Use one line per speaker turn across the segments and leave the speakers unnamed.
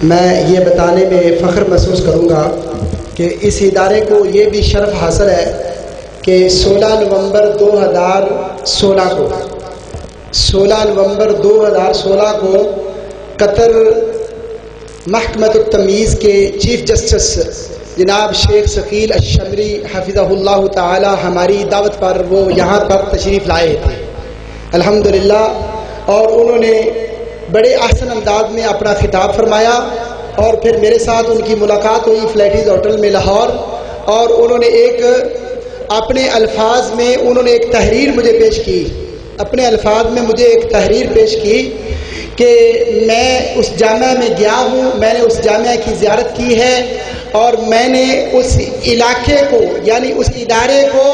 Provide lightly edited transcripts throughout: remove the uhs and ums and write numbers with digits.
میں یہ بتانے میں فخر محسوس کروں گا کہ اس ادارے کو یہ بھی شرف حاصل ہے کہ 16 نومبر 2016 کو قطر محکمۃ التمیز کے چیف جسٹس جناب شیخ ثقیل الشمری حفظہ اللہ تعالی ہماری دعوت پر وہ یہاں پر تشریف لائے تھے الحمدللہ، اور انہوں نے بڑے احسن انداز میں اپنا خطاب فرمایا، اور پھر میرے ساتھ ان کی ملاقات ہوئی فلیٹیز ہوٹل میں لاہور، اور انہوں نے اپنے الفاظ میں ایک تحریر مجھے پیش کی، کہ میں اس جامعہ میں گیا ہوں، میں نے اس جامعہ کی زیارت کی ہے، اور میں نے اس علاقے کو یعنی اس ادارے کو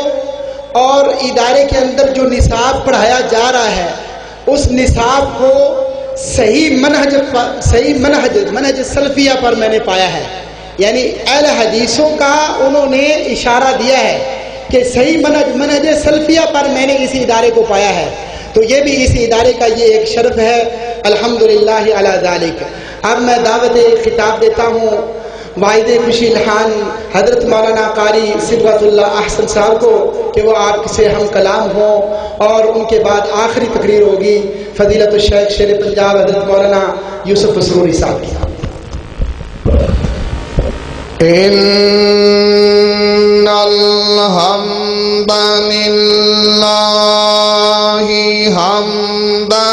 اور ادارے کے اندر جو نصاب پڑھایا جا رہا ہے اس نصاب کو صحیح منہج سلفیہ پر میں نے پایا ہے، یعنی اہل حدیثوں کا انہوں نے اشارہ دیا ہے کہ صحیح منہج سلفیہ پر میں نے اسی ادارے کو پایا ہے، تو یہ بھی اس ادارے کا یہ ایک شرف ہے الحمدللہ علی ذالک۔ اب میں دعوت خطاب دیتا ہوں واحد خوشی الحان حضرت مولانا قاری صبغت اللہ احسن صاحب کو کہ وہ آپ سے ہم کلام ہوں، اور ان کے بعد آخری تقریر ہوگی فضیلت الشیخ شیر پنجاب حضرت مولانا یوسف مسروری صاحب کی۔
ان الحمد للہ حمدا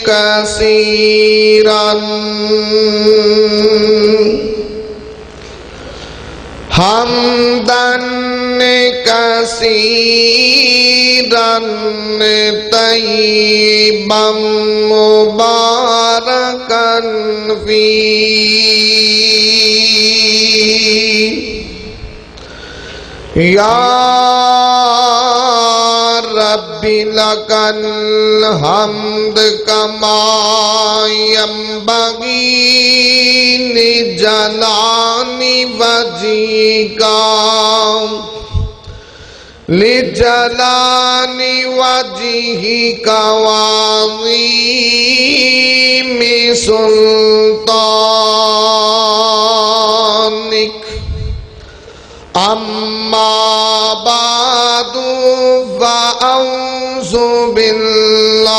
کثیرا طیبا مبارکا فیہ، یا رب لک الحمد کما ینبغی لجلال وجہک وعظیم سلطانک، اما بعد فاعوذ باللہ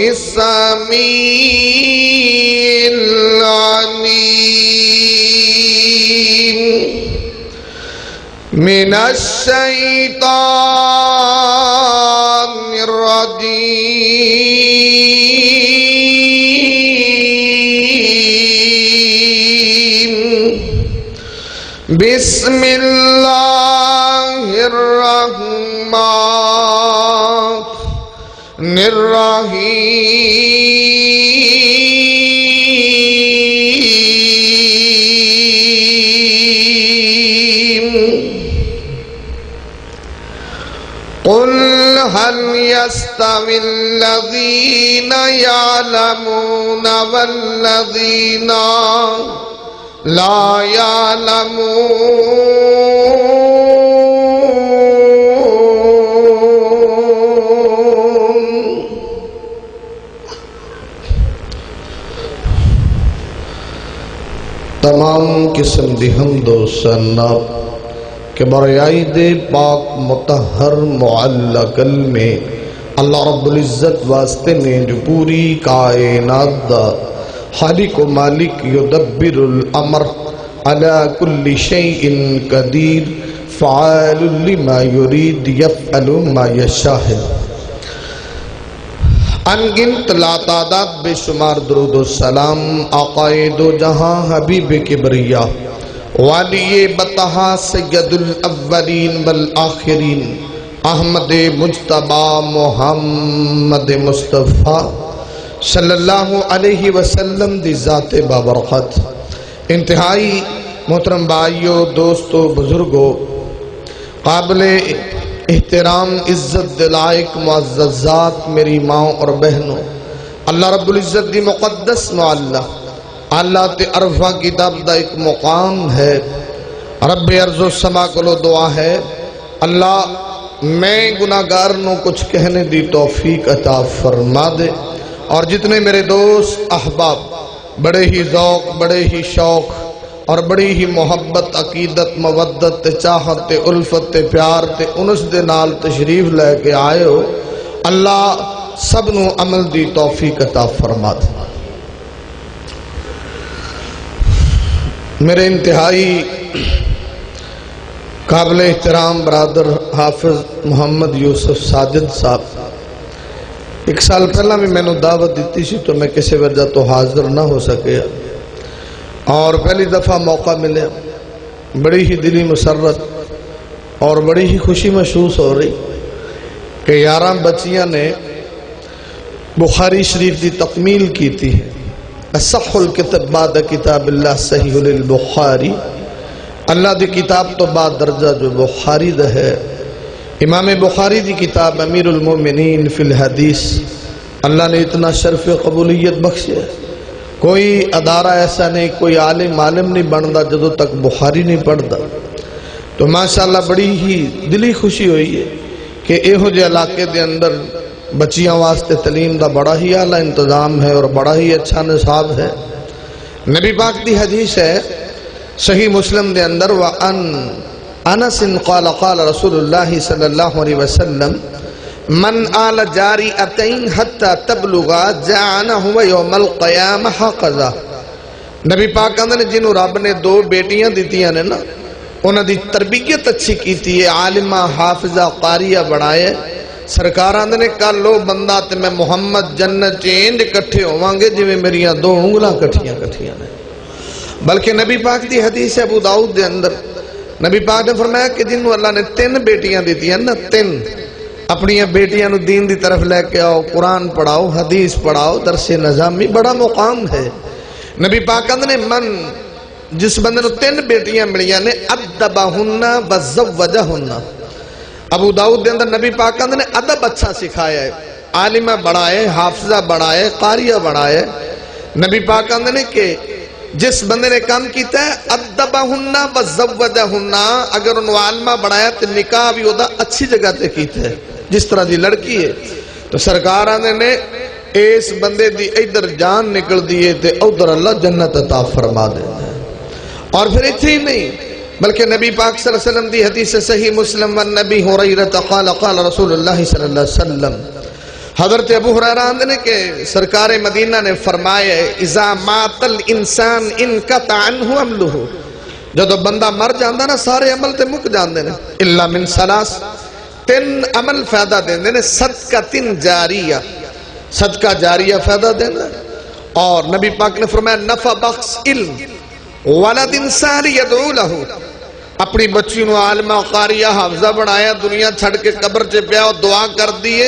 السمیع العلیم من الشیطان الرجیم، بسم اللہ الرحمن الرحیم، قل هل يستوي الذين يعلمون والذين لا يعلمون۔
تمام قسم دی حمد و ثنا کہ برعید پاک مطہر معلق میں اللہ رب العزت واسطے نے جو پوری کائنات دا خالق و مالک یدبر الامر علی کل شیء قدیر فعال لما یرید یفعل ما یشاء۔ انگنت لا تعداد بے شمار درود و سلام آقائے دو جہاں حبیب کبریا والی بطہا سید الاولین والآخرین احمد مجتبی محمد مصطفیٰ صلی اللہ علیہ وسلم دی ذات بابرکت۔ انتہائی محترم بھائیو، دوستو، بزرگو، قابل احترام عزت دلائق معززات میری ماں اور بہنوں، اللہ رب العزت دی مقدس معلّہ اللہ تے عرفہ کتاب دا ایک مقام ہے۔ رب ارض و سما کو دعا ہے اللہ میں گناہگار نو کچھ کہنے دی توفیق عطا فرما دے، اور جتنے میرے دوست احباب بڑے ہی ذوق، بڑے ہی شوق اور بڑی ہی محبت، عقیدت، مودت تے چاہت تے الفت تے پیار تے انس دے نال تشریف لے کے آئے ہو، اللہ سب نو عمل دی توفیق عطا فرما دے۔ میرے انتہائی قابل احترام برادر حافظ محمد یوسف ساجد صاحب، ایک سال پہلا بھی میں نے دعوت دیتی سی تو میں کسی وجہ تو حاضر نہ ہو سکے، اور پہلی دفعہ موقع ملے، بڑی ہی دلی مسرت اور بڑی ہی خوشی محسوس ہو رہی کہ 11 بچیاں نے بخاری شریف دی تکمیل کی تھی۔ اصح الکتب بعد کتاب اللہ صحیح للبخاری، اللہ دی کتاب تو بعد درجہ جو بخاری دا ہے، امام بخاری دی کتاب امیر المومنین فی الحدیث، اللہ نے اتنا شرف قبولیت بخشے، کوئی ادارہ ایسا نہیں، کوئی عالم نہیں بندا جدو تک بخاری نہیں پڑھتا۔ تو ماشاءاللہ بڑی ہی دلی خوشی ہوئی ہے کہ ایہو جے علاقے دے اندر بچیاں واسطے تعلیم دا بڑا ہی اعلیٰ انتظام ہے اور بڑا ہی اچھا نصاب ہے۔ نبی پاک دی حدیث ہے صحیح مسلم دے اندر، وَأَنْ انس قال قال رسول اللہ صلی اللہ علیہ وسلم من آل جاریتین حتی تبلغا جعنا ہوا یوم القیامہ حقضا۔ نبی پاک کہندے نے جنہوں رب نے 2 بیٹیاں دیتیاں نے نا، انہاں دی تربیت اچھی کیتی ہے، عالمہ حافظہ قاریہ بڑھائے، سرکار آندے نے کل لو بندہ تے میں محمد جنت چینج کٹھے ہوانگے جو میریاں 2 انگلاں کٹھیاں نے۔ بلکہ نبی پاک دی حدیث ابو داؤد دے اندر نبی پاک نے فرمایا کہ جنہوں اللہ نے 3 بیٹیاں دیتی ہیں نا، 3 اپنی بیٹیاں نو دین دی طرف لے کے آؤ، قرآن پڑھاؤ، حدیث پڑھاؤ، درس نظامی، بڑا مقام ہے۔ نبی پاک نے من جس بندے نو 3 بیٹیاں ملیاں نے ادبہن وزوجہن، ابو داؤد دے اندر نبی پاک نے ادب اچھا سکھایا ہے، عالمہ بڑھائے، حافظہ بڑھائے، قاریہ بڑھائے۔ نبی پاک نے کہ جس بندے نے کام کیتا ہے ادبہن وزوجہن، اگر انہوں عالمہ بڑھایا تو نکاح بھی ہوتا اچھی جگہ تے کیتا ہے، جس طرح دی لڑکی ہے۔ تو سرکار آنے نے اس بندے دی ادھر جان نکل دیئے تے ادھر اللہ جنت عطا فرما دے۔ اور پھر اتنی ہی نہیں بلکہ نبی پاک صلی اللہ علیہ وسلم دی حدیث صحیح مسلم والنبی حریرہ قال قال رسول اللہ صلی اللہ علیہ وسلم، حضرت ابو ہریرہ نے کہ سرکار مدینہ نے فرمایا اذا مات الانسان انقطع عنہ عملہ، جدو بندہ مر جاندہ نا سارے عمل تے مک جاندے نے، الا من ثلاث، 3 عمل فائدہ دیندے نے، صدقہ جاریہ، صدقہ جاریہ فائدہ دیندے، اور نبی پاک نے فرمایا نفع بخش علم، ولد صالح یدعو لہو، اپنی بچیوں نے عالمہ قاریہ حافظہ بنایا، دنیا چھڑ کے قبر چے پیا اور دعا کر دیئے،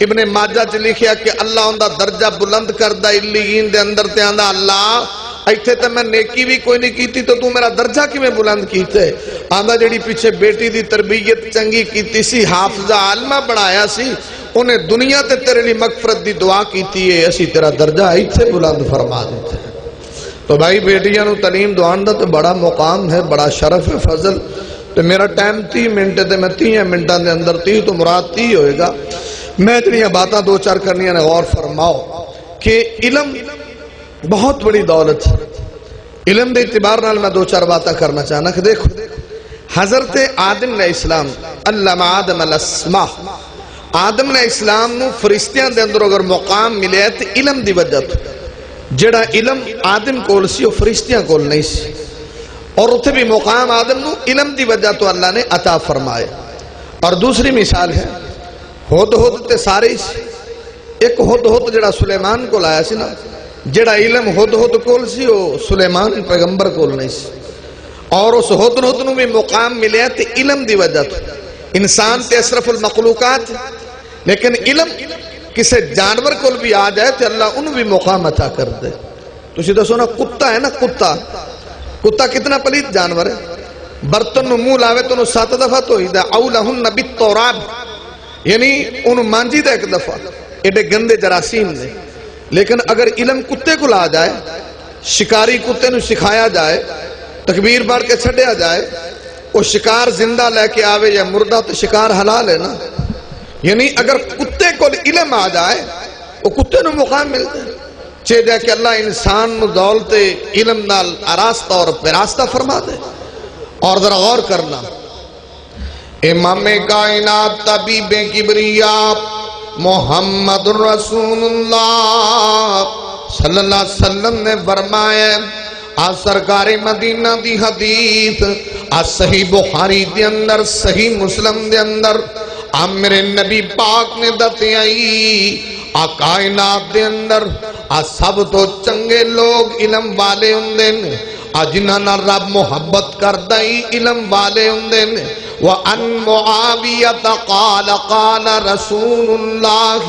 ابن ماجہ چ لکھیا کہ اللہ اندہ درجہ بلند کردہ علیین دے اندر تے آندہ اللہ ایتھے تے میں نیکی بھی کوئی نہیں کیتی تو میرا درجہ کی میں بلند کیتے، آندہ جڑی پیچھے بیٹی دی تربیت چنگی کیتی سی، حافظہ عالمہ بنایا سی، انہیں دنیا تے تیرے لیے مغفرت دی دعا کیتی ہے، اسی تیرا درجہ ایتھے بلند فرما دیتے ہیں۔ تو بھائی بیٹیاں نو تعلیم دوان دا تو بڑا مقام ہے، بڑا شرف ہے، فضل۔ تو میرا ٹائم 30 منٹ ہے، میں 30 منٹاں دے اندر 30 تو مراد 30 ہوئے گا۔ میں اتنی باتاں 2-4 کرنی ہیں، غور فرماؤ کہ علم بہت بڑی دولت ہے۔ علم دے اعتبار نال میں 2-4 باتاں کرنا چاہنا کہ دیکھو حضرت آدم علیہ السلام، علم آدم الاسماء، آدم علیہ السلام نو فرشتیاں دے اندر اگر مقام ملے ہے تو علم دی وجہ تو، جڑا علم آدم کول سی وہ فرشتیاں کول نہیں سی، اور اتھے بھی مقام آدم نو علم دی وجہ تو اللہ نے عطا فرمائے۔ اور دوسری مثال ہے ہد تے سارے سی، ایک ہد جڑا سلیمان کول آیا سی نا، جڑا علم ہد کول سی وہ سلیمان پیغمبر کول نہیں سی، اور اس ہد نو بھی مقام ملے تے علم دی وجہ تو۔ انسان تے اشرف المخلوقات، لیکن علم کسے جانور کول بھی آ جائے تو اللہ انہوں بھی مقام عطا کر دے۔ تو سیدھا سونا کتا ہے نا، کتا کتنا پلید جانور ہے، برتن نو منہ لاوے تو انہوں 7 دفعہ تو ہی دا اولہن بالتراب، یعنی انہوں مانجی دا 1 دفعہ، ایڈے گندے جراثیم نے۔ لیکن اگر علم کتے کو لا جائے، شکاری کتے نو سکھایا جائے، تکبیر پڑھ کے چھڑیا جائے، وہ شکار زندہ لے کے آوے یا مردہ تو شکار حلال ہے نا۔ یعنی اگر کتے کو علم آ جائے وہ کتے نو مقام ملتا ہے چاہیے کہ اللہ انسان نو دولت علم نال آراستہ اور پیراستہ فرما دے. اور ذرا غور کرنا، امام کائنات طبیب کبریا محمد رسول اللہ صلی اللہ علیہ وسلم نے فرمایا، سرکار مدینہ دی حدیث صحیح بخاری دے اندر، صحیح مسلم دے اندر، میرے نبی پاک نے دتے آئی کائنات دے اندر سب تو چنگے لوگ علم والے ہوندے نے، جنہاں نال رب محبت کردا ہی علم والے ہوندے نے. وَأَنْ مُعَاوِيَةَ قَالَ قَالَ رَسُولُ اللَّهِ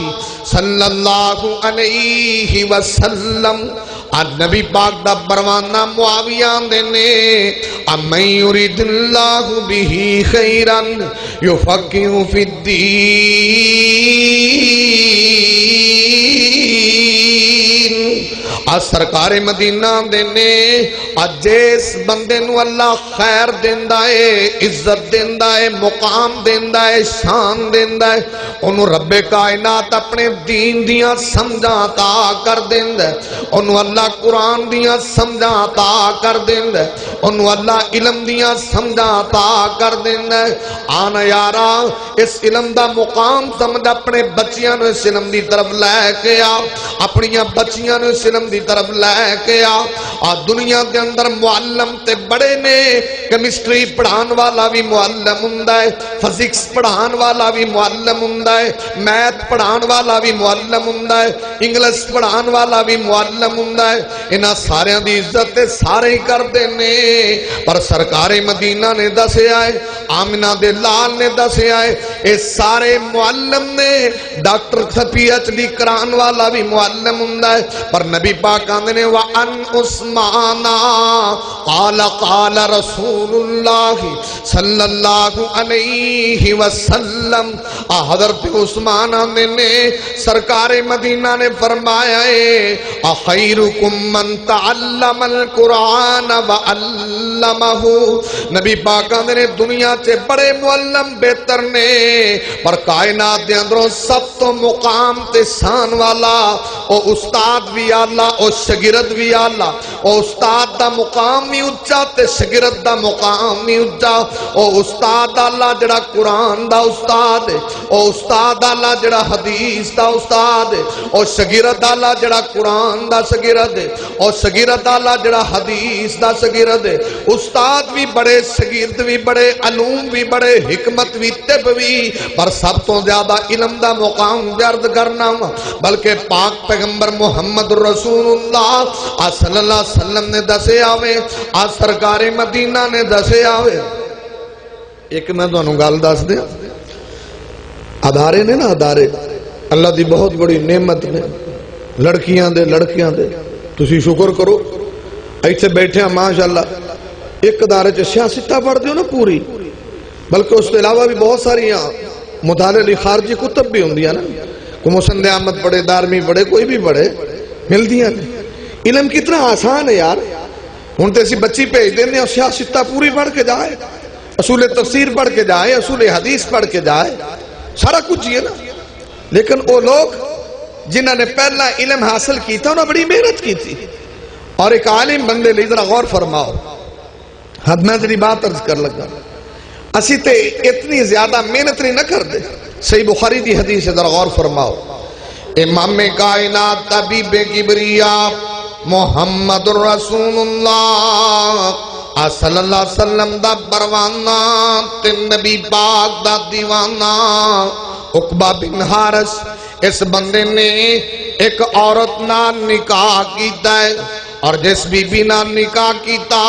صلی اللہ علیہ وسلم. نبی پاک دا پروانہ معاویہ دینے، اَمَّن يُرِدِ اللَّهُ بِهِ خَيْرًا يُفَقِّهُ فِي الدِّينِ. سرکار مدینہ دینے، جس بندے نو اللہ خیر دیندا ہے، عزت دیندا ہے، مقام دیندا ہے، شان دیندا ہے، انہوں رب کائنات اپنے دین دیاں سمجھاں عطا کر دیندا ہے، انہوں اللہ قرآن دیاں سمجھاں عطا کر دیندا ہے، انہوں اللہ علم دیاں سمجھاں عطا کر دیندا ہے. آنا یارا اس علم دا مقام سمجھ اپنے بچیاں نو اس علم دی طرف لے کے آ، اپنیاں بچیاں نو اس علم دی طرف لے کے آ. دنیا دے اندر معلم تے بڑے نے، کیمسٹری پڑھان والا بھی معلم ہوندا ہے، فزکس پڑھان والا بھی معلم ہوندا ہے، میتھ پڑھان والا بھی معلم ہوندا ہے، انگلش پڑھان والا بھی معلم ہوندا ہے. انہاں سارے دی عزت تے سارے ہی کر دینے، پر سرکار مدینہ نے دسیا ہے، آمنہ دے لال نے دسیا ہے، اے سارے معلم نے. ڈاکٹر پی ایچ ڈی کران والا بھی معلم ہوندا ہے، پر نبی پاک آندے نے وَأَنْ عثمان قال قال رسول اللہ صلی اللہ علیہ وسلم. حضرت عثمان آندے نے سرکار مدینہ نے فرمایا ہے خیرکم من تعلم القرآن وعلمہ. نبی پاک آندے نے دنیا چے بڑے معلم بہتر نے، پر کائنات دے اندروں سب تو مقام تے شان والا او استاد بھی آلہ، او شگرد بھی آلہ. او استاد دا مقام بھی اچھا تے شگرد دا مقام بھی اچھا. او استاد آلہ جڑا قرآن دا استاد ہے، او استاد آلہ جڑا حدیث دا استاد ہے، او شگرد آلہ جڑا قرآن دا شگرد ہے، او شگرد آلہ جڑا حدیث دا شگرد ہے. استاد بھی بڑے، شگرد بھی بڑے، علوم بھی بڑے، حکمت بھی، طب بھی، پر سب تو زیادہ علم دا مقام درد کرنا. بلکہ پاک پیغمبر محمد رسول اللہ صلی اللہ علیہ وسلم نے دسے آوے، سرکار مدینہ نے دسے آوے. ایک میں تو انہوں گال دس دیا، ادارے نے نا، ادارے اللہ دی بہت بڑی نعمت نے، لڑکیاں دے تسی شکر کرو. ایسے بیٹھے ہیں ماشاءاللہ، ایک ادارے چے سیاستہ پڑھ دیو نا پوری، بلکہ اس کے علاوہ بھی بہت ساری مطالعہ خارجی کتب بھی ہوں دیا نا، کو مسند احمد پڑھے، دارمی پڑھے، کوئی بھی پڑھے، مل دیا نا. علم کتنا آسان ہے یار. ہوں تو اسی بچی بھیج دینے اور سیاستہ پوری پڑھ کے جائے، اصول تفسیر پڑھ کے جائے، اصول حدیث پڑھ کے جائے، سارا کچھ یہ نا. لیکن وہ لوگ جنہوں نے پہلا علم حاصل کی تھا انہوں نے بڑی محنت کی تھی. اور ایک عالم بندے لئے ذرا غور فرماؤ، حد میں تیری بات عرض کر لگا، اسی تے اتنی زیادہ محنت نہیں نہ کر دے. صحیح بخاری دی حدیث ذرا غور فرماؤ، امام کائنات طبیب کبریا محمد رسول اللہ صلی اللہ علیہ وسلم دا پروانہ تے نبی پاک دا دیوانہ عقبہ بن حارث، اس بندے نے ایک عورت نال نکاح کیتا ہے، اور جس بی بی نال نکاح کیتا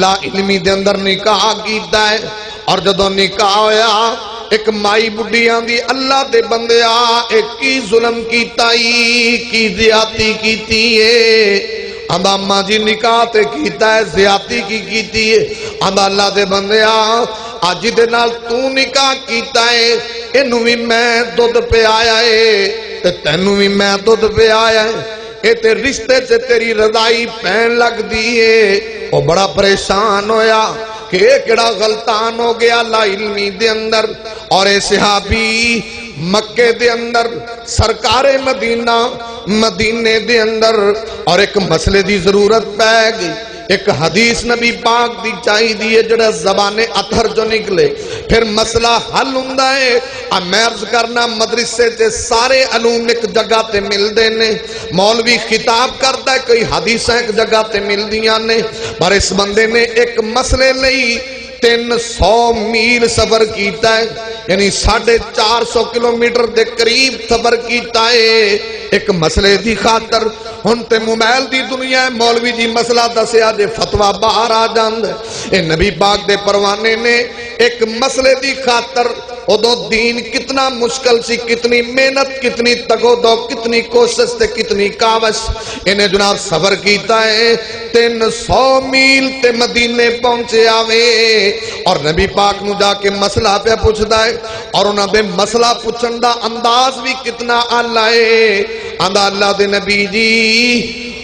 لا علمی دے اندر نکاح کیتا ہے. اور جدو نکاح ہویا ایک مائی بڑھیاں دی اللہ دے بندیا ایک کی ظلم کیتا ہی، کی زیادتی کیتی ہے. آندھا اماں جی نکاح تے کیتا ہے، زیادتی کی کیتی ہے. آندھا اللہ دے بندیا آج دے نال تو نکاح کیتا ہے، انہوں بھی میں دودھ پہ آیا ہے تے تینوں بھی میں دودھ پہ آیا ہے، اے تے رشتے سے تیری رضائی پہن لگ دیئے. وہ بڑا پریشان ہویا کہ ایک کڑا غلطان ہو گیا لا علمی دے اندر. اور اے صحابی مکے دے اندر سرکار مدینہ مدینے دے اندر اور ایک مسئلے دی ضرورت پہ گئی ایک حدیث نبی پاک دی چاہی دیئے جڑا زبان اتھر جو نکلے پھر مسئلہ حل ہوندا ہے میں عرض کرنا مدرسے تے سارے علوم ایک جگہ تے مل دینے مولوی خطاب کرتا ہے کوئی حدیثیں ایک جگہ تے مل دیاں نے پر اس بندے نے ایک مسئلے لئی 300 میل سفر کیتا ہے یعنی 450 کلومیٹر دے قریب سفر کیتا ہے ایک مسئلے دی خاطر ہن تے موبائل دی دنیا ہے مولوی جی مسئلہ دسیا جے فتویٰ باہر آ جاندا اے نبی پاک دے پروانے نے ایک مسئلے دی خاطر ادو دین کتنا مشکل سی کتنی محنت کتنی تگو دو کتنی کوشش تے کتنی کاوش انہیں جناب سفر کیتا ہے 300 میل تے مدینے پہنچے آوے اور نبی پاک نو جا کے مسئلہ پہ پوچھدا ہے اور انہاں دے مسئلہ پوچھن دا انداز بھی کتنا آلہ ہے آندہ اللہ دے نبی جی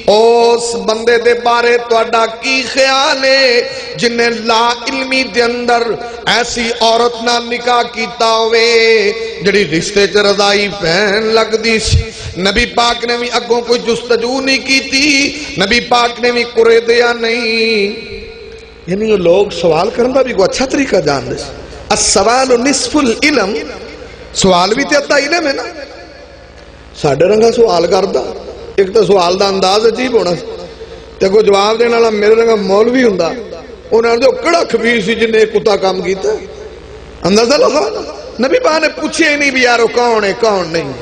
اس بندے دے بارے توڑا کی خیال ہے جنہیں لا علمی دے اندر ایسی عورت نہ نکاح کیتا ہوئے جڑی رشتے چ رضائی پہن لگ دی نبی پاک نے بھی اگوں کوئی جستجو نہیں کی تھی نبی پاک نے بھی کرے دیا نہیں یعنی یہ لوگ سوال کرنا بھی کوئی اچھا طریقہ جان دے السوال نصف العلم سوال بھی تے ادھا علم ہے نا ساڑھے رنگا سوال کردہ ایک تو سوال دا انداز عجیب ہونا تے کوئی جواب دینا والا میرے رنگا مولوی ہوندا انہاں نے کڑا خبیر سی جن نے کتا کام کیتا اندازہ لگا نبی پاک نے پوچھے ہی نہیں بھی یارو کون ہے کون نہیں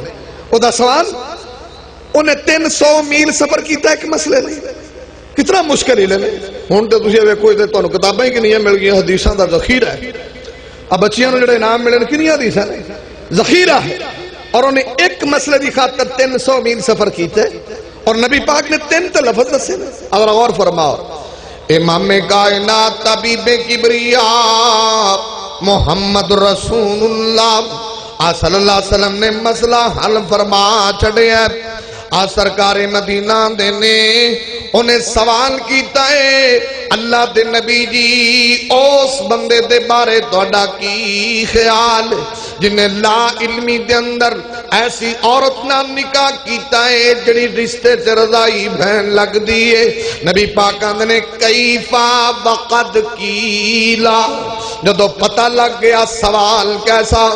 او دا سوال انہیں 300 میل سفر کیتا ایک مسئلے نہیں کتنا مشکل ہی لینے ہون تے تسی ویکھو تے تانوں کتاباں ہی کنیاں مل گئیں حدیثاں دا ذخیرہ ہے اب بچیاں نوں جڑے انعام ملن کنیاں حدیثاں نے ذخیرہ ہے اور انہیں ایک مسئلے دی خاطر 300 میل سفر کیتے اور نبی پاک نے 3 لفظ دسے اگر غور فرماؤ امام کائنات طبیب کبریاء محمد رسول اللہ صلی اللہ علیہ وسلم نے مسئلہ حل فرما چھڑے ہے سرکار مدینہ دینے انہیں سوال کیتا ہے اللہ دے نبی جی اس بندے دے بارے توڑا کی خیال جنہیں لا علمی دے اندر ایسی عورت نہ نکاح کیتا ہے جڑی رشتے سے رضائی بہن لگ دیئے نبی پاکاں نے کیفا وقد کیلا جدو پتہ لگ گیا سوال کیسا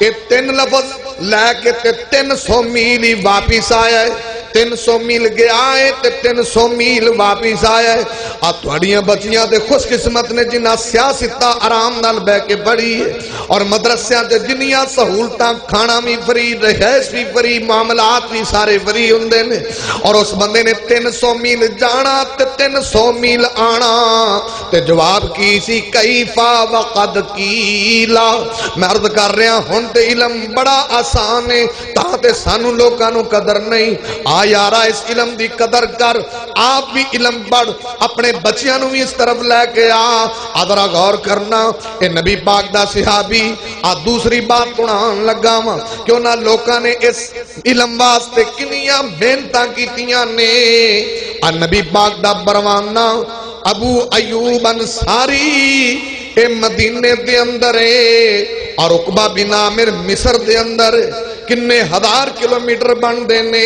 یہ 3 لفظ لے کے 300 میل ہی واپس آیا ہے 300 میل گیا ہے 300 میل واپس آیا ہے تھوڑیاں بچیاں دے خوش قسمت نے جنہ سیاستہ آرام نال بے کے بڑی ہے اور مدرسیاں دے جنیاں سہولتاں کھانا بھی فری رہائش بھی فری معاملات بھی سارے فری ہوندے نے اور اس بندے نے 300 میل جانا 300 میل آنا تے جواب کی سی کیفا وقد کیلا میں عرض کر رہا ہن تے علم بڑا آسان ہے تاں سانو لوکاں نو قدر نہیں یارا اس علم دی قدر کر آپ بھی علم بڑھ اپنے بچیاں نو بھی اس طرف لے کے ادرا غور کرنا اے نبی پاک دا صحابی دوسری بات سنان لگا وا کیوں نہ لوکاں نے اس علم واسطے کنیاں محنتاں کیتیاں نے نبی پاک دا پروانہ ابو ایوب انصاری اے مدینے دے اندر ہے اور عقبہ بن عامر مصر دے اندر کنے 1000 کلومیٹر بن دینے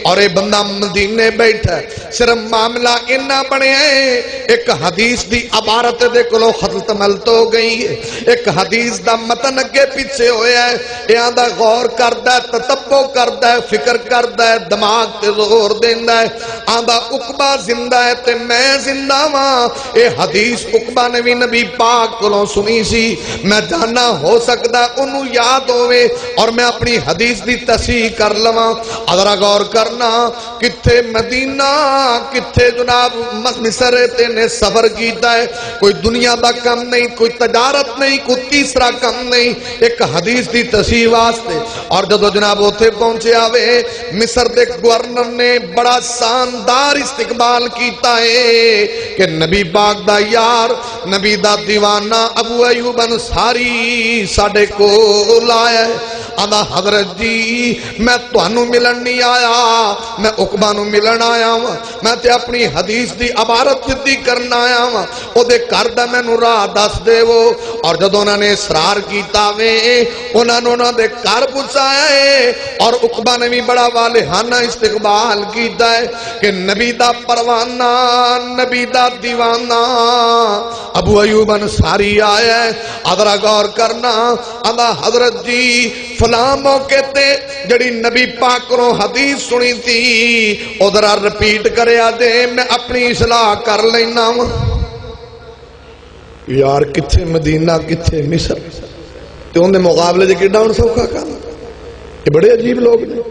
اور اے بندہ مدینے بیٹھا صرف معاملہ انہا بڑے ہیں ایک حدیث دی عبارت دے کلو خطلت ملت ہو گئی ہے ایک حدیث دا متن اگے پیچھے ہویا ہے یہاں دا غور کردہ ہے تتبع کردہ ہے فکر کردہ ہے دماغ تے زور دیندہ ہے آندہ عقبہ زندہ ہے تے میں زندہ ہاں اے حدیث عقبہ نے بھی نبی پاک کلوں سنی سی میں جانا ہو سکتا انہوں یاد ہوئے اور میں اپنی حدیث دی تصحیح کر لواں ادھرا غور کرنا کتھے مدینہ کتھے جناب مصر نے سفر کیتا ہے کوئی دنیا دا کم نہیں کوئی تجارت نہیں کوئی تیسرا کم نہیں ایک حدیث دی تصحیح واسطے اور جدو جناب ہوتے پہنچے آوے مصر دے گورنر نے بڑا شاندار استقبال کیتا ہے کہ نبی پاک دا یار نبی دا دیوانہ ابو ایوب انصاری ساڑے کو لایا ہے آندا حضرت جی میں تانوں ملن نہیں آیا، میں عقبہ نوں ملن آیا ہاں، میں تے اپنی حدیث دی عبارت جدی کرنا آیا ہاں، او دے گھر دا مینوں راہ دس دے وہ۔ اور جدوں انہاں نے اصرار کیتا وے انہاں نے انہاں دے گھر پہنچایا ہے، اور عقبہ نے بھی بڑا والہانہ استقبال کیتا ہے کہ نبی دا پروانہ، نبی دا دیوانہ ابو ایوب انصاری آیا ہے۔ ادرا غور کرنا، آندا حضرت جی فلاں موقع تے جڑی نبی پاک کو حدیث سنی تھی ادھر رپیٹ کریا دے، میں اپنی اصلاح کر لینا ہوں۔ یار کتھے مدینہ کتھے مصر تے ان دے مقابلے جے کیڑا ہن سوکھا کام، یہ بڑے عجیب لوگ نے۔